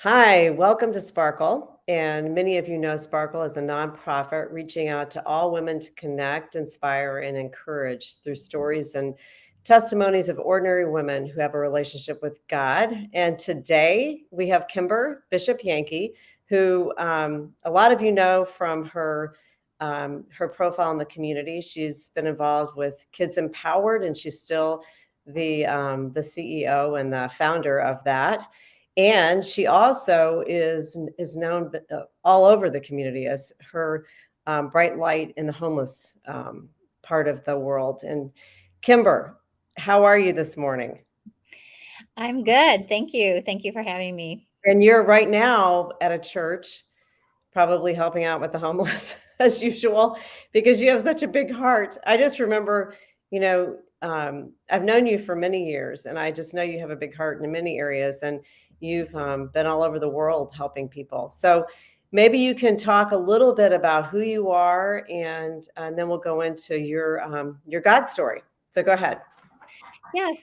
Hi, welcome to Sparkle. And many of you know Sparkle is a nonprofit reaching out to all women to connect, inspire, and encourage through stories and testimonies of ordinary women who have a relationship with God. And today we have Kimber Bishop-Yanke, who a lot of you know from her profile in the community. She's been involved with Kids Empowered, and she's still the CEO and the founder of that. And she also is known all over the community as her bright light in the homeless part of the world. And Kimber, how are you this morning? I'm good. Thank you. Thank you for having me. And you're right now at a church, probably helping out with the homeless as usual, because you have such a big heart. I just remember, I've known you for many years, and I just know you have a big heart in many areas, and you've been all over the world helping people. So maybe you can talk a little bit about who you are, and then we'll go into your God story. So go ahead.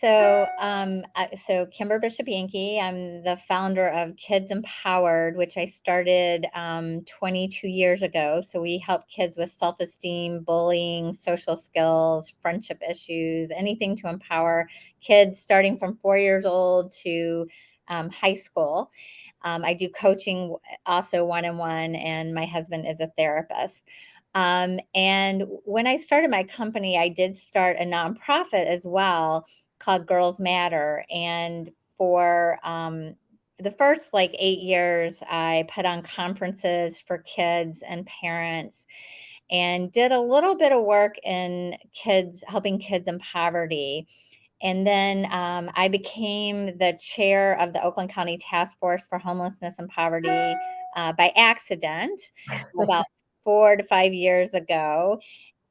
So Kimber Bishop-Yanke, I'm the founder of Kids Empowered, which I started 22 years ago. So we help kids with self-esteem, bullying, social skills, friendship issues, anything to empower kids starting from 4 years old to high school. I do coaching also one-on-one, and my husband is a therapist. And when I started my company, I did start a nonprofit as well called Girls Matter. And for the first like 8 years, I put on conferences for kids and parents and did a little bit of work in kids, helping kids in poverty. And then I became the chair of the Oakland County Task Force for Homelessness and Poverty by accident about 4 to 5 years ago,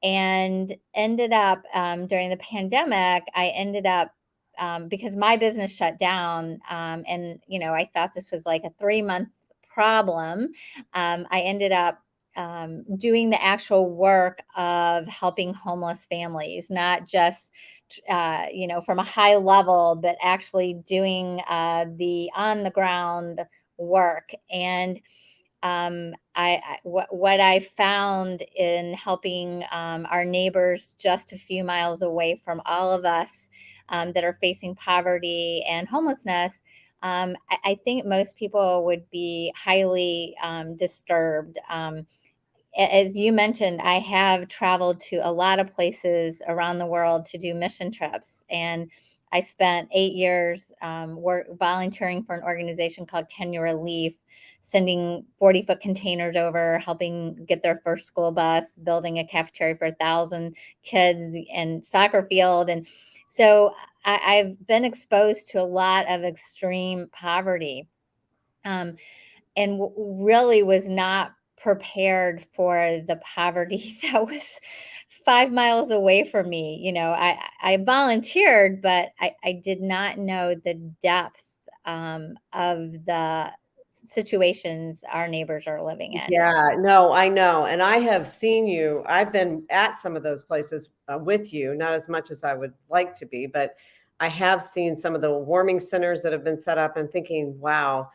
and ended up during the pandemic. I ended up because my business shut down, and I thought this was like a 3 month problem. I ended up doing the actual work of helping homeless families, not just from a high level, but actually doing the on the ground work. And what I found in helping our neighbors just a few miles away from all of us that are facing poverty and homelessness, I think most people would be highly disturbed. As you mentioned, I have traveled to a lot of places around the world to do mission trips. And I spent 8 years volunteering for an organization called Kenya Relief, sending 40-foot containers over, helping get their first school bus, building a cafeteria for 1,000 kids and soccer field. And so I've been exposed to a lot of extreme poverty. Um, and really was not prepared for the poverty that was 5 miles away from me. I volunteered, but I did not know the depth of the situations our neighbors are living in. Yeah, no, I know. And I have seen you. I've been at some of those places with you, not as much as I would like to be, but I have seen some of the warming centers that have been set up and thinking, wow,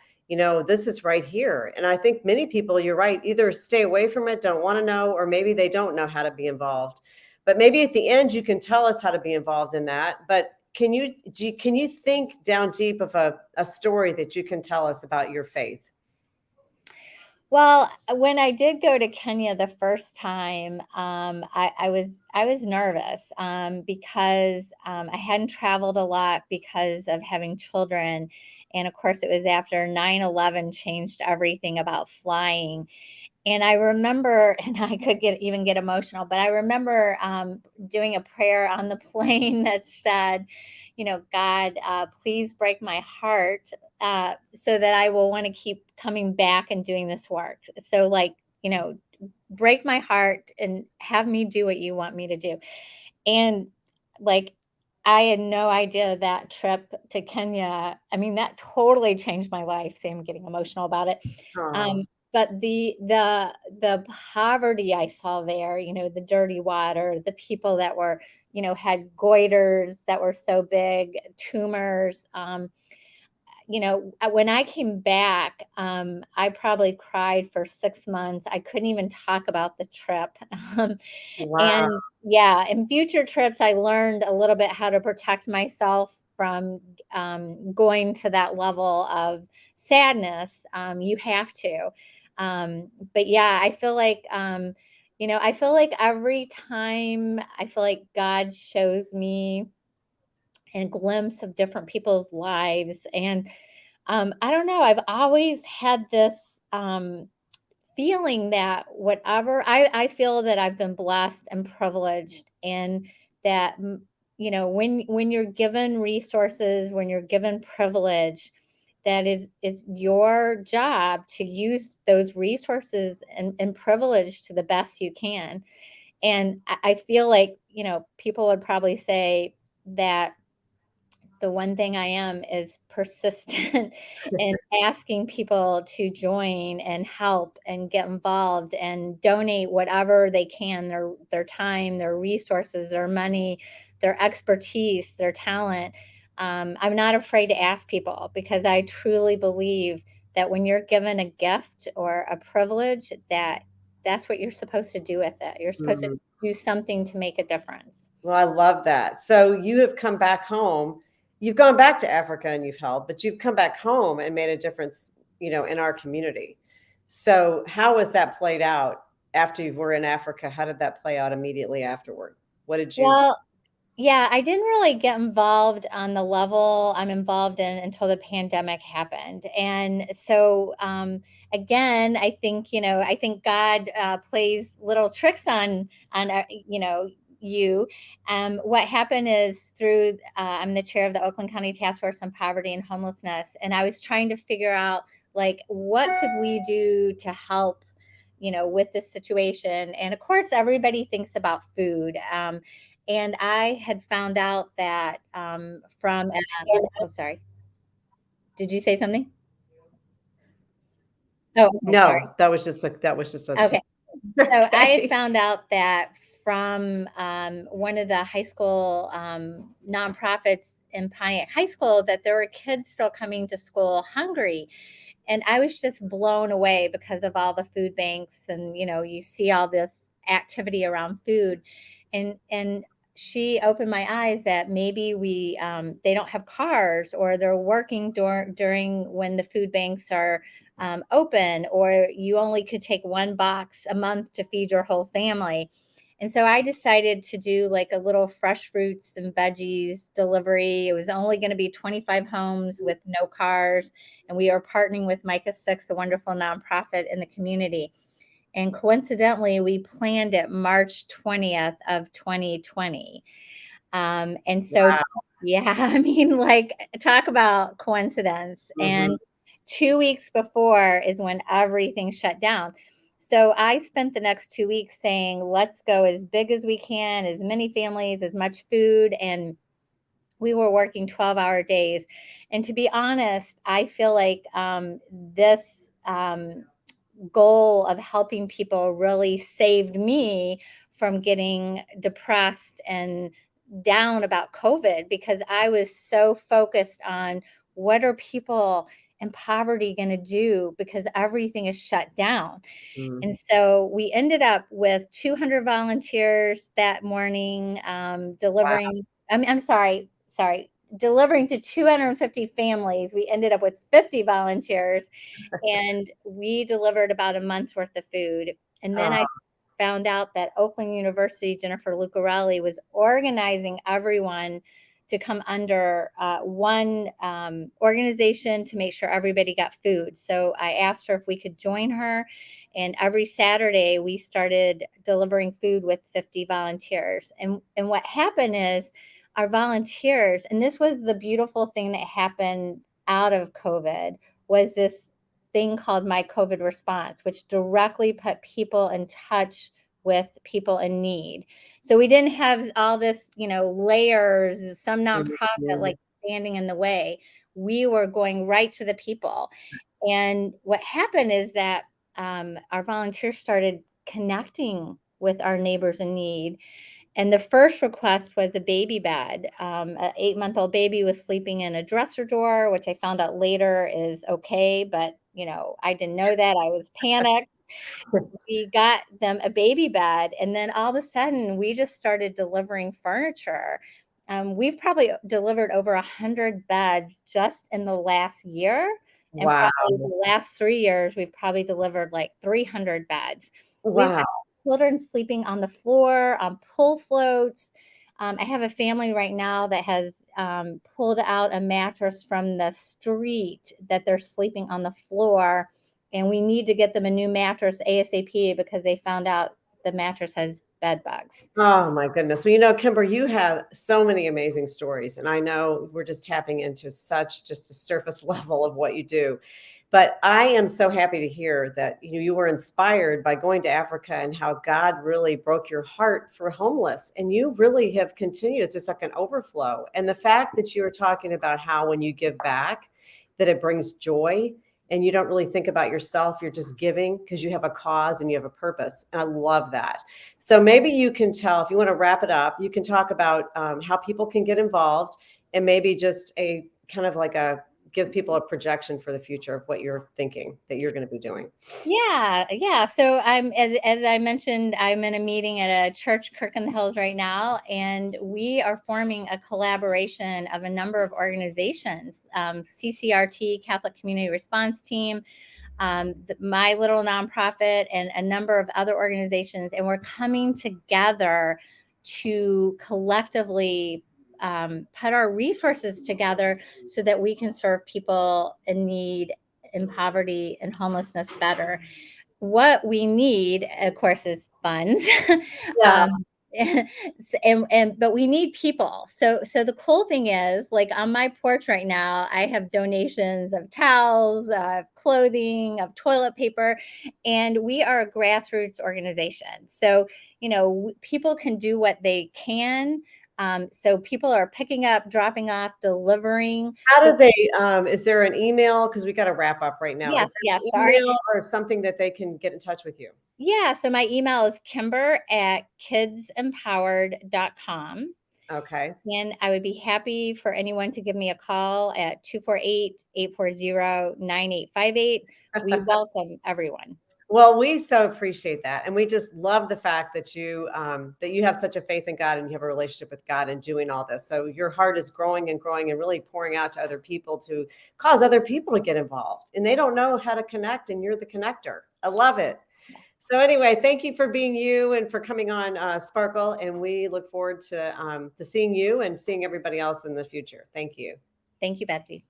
this is right here. And I think many people, you're right, either stay away from it, don't want to know, or maybe they don't know how to be involved. But maybe at the end, you can tell us how to be involved in that. But can you think down deep of a story that you can tell us about your faith? Well, when I did go to Kenya the first time, I was nervous because I hadn't traveled a lot because of having children, and of course, it was after 9/11 changed everything about flying. And I remember, and I could even get emotional, but I remember doing a prayer on the plane that said, God, please break my heart so that I will want to keep coming back and doing this work. So, like, break my heart and have me do what you want me to do. And like, I had no idea that trip to Kenya. I mean, that totally changed my life. See, I'm getting emotional about it. Oh, Um, but the poverty I saw there, the dirty water, the people that were, had goiters that were so big, tumors. when I came back, I probably cried for 6 months. I couldn't even talk about the trip. Um, Wow. and yeah, in future trips, I learned a little bit how to protect myself from going to that level of sadness. You have to. But yeah, I feel like every time I feel like God shows me a glimpse of different people's lives. And I don't know, I've always had this feeling that whatever I feel that I've been blessed and privileged, and that when you're given resources, when you're given privilege, that is your job to use those resources and privilege to the best you can. And I feel like people would probably say that the one thing I am is persistent in asking people to join and help and get involved and donate whatever they can, their time, their resources, their money, their expertise, their talent. I'm not afraid to ask people, because I truly believe that when you're given a gift or a privilege, that's what you're supposed to do with it. You're supposed to Mhm. do something to make a difference. Well, I love that. So you have come back home. You've gone back to Africa and you've helped, but you've come back home and made a difference, in our community. So how was that played out after you were in Africa? How did that play out immediately afterward? What did you? Well, yeah, I didn't really get involved on the level I'm involved in until the pandemic happened. And so, again, I think God plays little tricks on you. What happened is I'm the chair of the Oakland County Task Force on Poverty and Homelessness, and I was trying to figure out, like, what could we do to help, with this situation. And of course, everybody thinks about food. And I had found out that oh, sorry. Did you say something? Oh, okay, sorry. No, that was just a tip. Okay. So I had Okay. found out that from one of the high school nonprofits in Pontiac High School, that there were kids still coming to school hungry. And I was just blown away because of all the food banks, and you see all this activity around food. And she opened my eyes that maybe they don't have cars, or they're working during when the food banks are open, or you only could take one box a month to feed your whole family. And so I decided to do like a little fresh fruits and veggies delivery. It was only going to be 25 homes with no cars. And we are partnering with Micah 6, a wonderful nonprofit in the community. And coincidentally, we planned it March 20th of 2020. And so, Wow. yeah, I mean, like, talk about coincidence. Mhm. And 2 weeks before is when everything shut down. So I spent the next 2 weeks saying, let's go as big as we can, as many families, as much food. And we were working 12-hour days. And to be honest, I feel like this goal of helping people really saved me from getting depressed and down about COVID, because I was so focused on what are people in poverty going to do, because everything is shut down. Mhm. And so we ended up with 200 volunteers that morning, Wow. delivering to 250 families. We ended up with 50 volunteers, and we delivered about a month's worth of food. And then Uh, I found out that Oakland University, Jennifer Lucarelli, was organizing everyone to come under one organization to make sure everybody got food. So I asked her if we could join her. And every Saturday, we started delivering food with 50 volunteers. And what happened is, our volunteers, and this was the beautiful thing that happened out of COVID, was this thing called My COVID Response, which directly put people in touch with people in need. So we didn't have all this, layers, some nonprofit mhm. like standing in the way. We were going right to the people. And what happened is that our volunteers started connecting with our neighbors in need. And the first request was a baby bed. An 8-month-old baby was sleeping in a dresser drawer, which I found out later is okay, but I didn't know that. I was panicked. We got them a baby bed, and then all of a sudden we just started delivering furniture. We've probably delivered over 100 beds just in the last year, and Wow. probably the last 3 years we've probably delivered like 300 beds. We've Wow. got children sleeping on the floor on pull floats. I have a family right now that has pulled out a mattress from the street that they're sleeping on the floor, and we need to get them a new mattress ASAP because they found out the mattress has bed bugs. Oh my goodness. Well, Kimber, you have so many amazing stories, and I know we're just tapping into such just a surface level of what you do. But I am so happy to hear that you were inspired by going to Africa and how God really broke your heart for homeless, and you really have continued. It's just like an overflow. And the fact that you were talking about how when you give back, that it brings joy and you don't really think about yourself. You're just giving because you have a cause and you have a purpose. And I love that. So maybe you can tell, if you want to wrap it up, you can talk about how people can get involved and maybe just a kind of like give people a projection for the future of what you're thinking that you're going to be doing. Yeah. So I'm, as I mentioned, I'm in a meeting at a church, Kirk in the Hills, right now, and we are forming a collaboration of a number of organizations, CCRT, Catholic Community Response Team, my little nonprofit, and a number of other organizations, and we're coming together to collectively put our resources together so that we can serve people in need, in poverty and homelessness better. What we need, of course, is funds. Yeah. um, but we need people. So the cool thing is, like on my porch right now, I have donations of towels, clothing, of toilet paper, and we are a grassroots organization. So people can do what they can. So people are picking up, dropping off, delivering. How So do they, is there an email? Because we got to wrap up right now. Is yes, there an sorry. email or something that they can get in touch with you? Yeah, so my email is kimber@kidsempowered.com. Okay. And I would be happy for anyone to give me a call at 248-840-9858. We welcome everyone. Well, we so appreciate that, and we just love the fact that you have such a faith in God and you have a relationship with God and doing all this. So your heart is growing and growing and really pouring out to other people to cause other people to get involved, and they don't know how to connect, and you're the connector. I love it. So anyway, thank you for being you and for coming on Sparkle, and we look forward to seeing you and seeing everybody else in the future. Thank you. Thank you, Betsy.